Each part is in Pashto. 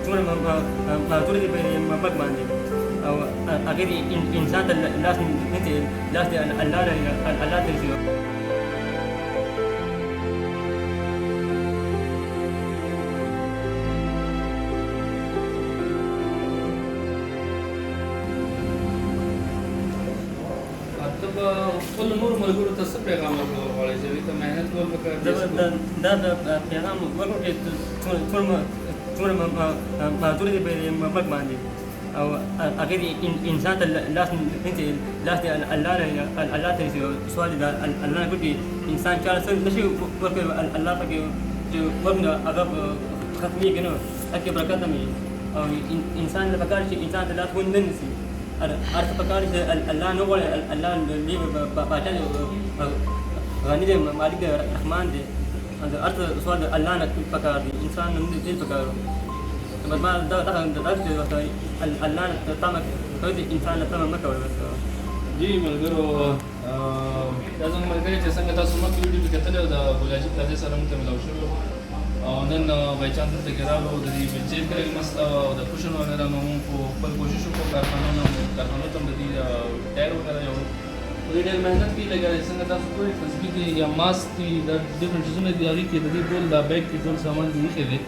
څومره دې په مبلغ باندې او هغې دې انسان ته لاس نه دی لاس دې الله ته رسي ته به خپلو نورو ملګرو ته څه پیغام ورکول غواړې چې هغوی ته محنت کول پکار دي؟ دا د پیغام ورکړو چې څومره معذور دي په مبلغ باندې او هغې دې انسان ته لاس نه دی لاس دې الله ته رسي سوال دې د الله نه کوي انسان چاله څه نشي ورکوي الله پکې چې ورکړي هغه ختمېږي نه هغې برکت هم وي او انسان ته پکار چې انسان ته لاس ونه نیسي هر څه پکار چې الله نه غواړي الله لوی باچا دی غني دی مالک دی رحمان دی هر څه سوال الله نه پکار دی انسان نه دې پکار بس ما دا الله نه تمه کوي انسان نه تمه مه کوي بس جی ملګرو دا زموږ ملګري چې څنګه تاسو مخکې ویډیو کې کتلی د ګولاجي پلازې سره موږ ته ملاو شوي او نن بای چانس دلته کې راغلو د دې بلچې کلی مست او د خوشن وغیره نو موږ خپل کوشش وکړو کارخانو ته هم د دې ټایر وغیره یو دې ډېر محنت کې لګیا څنګه تاسو ګورئ تسبیح دي یا ماسک دي دا ډېفرنټ چیزونه دي هغې کې د دې ټول دا بیګ کې ټول سامان دي ایښی دی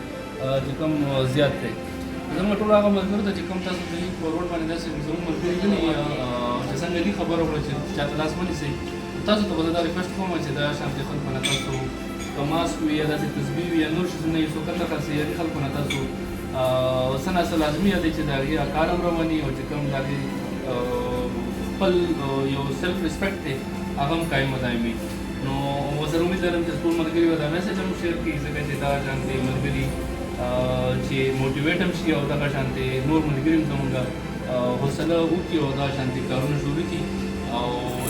چې کوم زیات دی زموږ ټول هغه ملګرو ته چې کوم تاسو د په روډ باندې داسې زموږ ملګري وینئ چې څنګه دې خبره وکړه چې چاته لاس ونیسئ تاسو ته به زه دا ریکویسټ کوم چې دا شانتې خلکو نه تاسو که ماسک وي یا داسې تسبیح وي یا نور شیزونه یې څوک نه خرڅوي خلکو نه تاسو څه نه څه لازمي دی چې د هغې کار هم رواني او چې کوم د هغې خپل یو سیلف ریسپیکټ دی هغه هم قایم دایم وي نو زه امید لرم چې ټول ملګري به دا میسج هم شیر کړي ځکه چې دا شانتې ملګري چې موټیویټ هم شي او دغه شانتې نور ملګري هم زموږ حوصله وکړي او دا شانتې کارونه شروع کړي او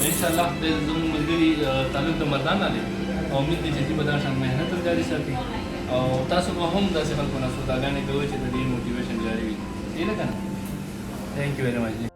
انشاءالله خدای زموږ ملګري تعلق د مردانه دی او امید دی چې دوی به دا شان محنت هم جاري ساتي او تاسو به هم داسې خلکو نه سوداګانې کوئ چې د دې موټیویشن جاري وي صحیح ده که نه تھینک یو ویری مچ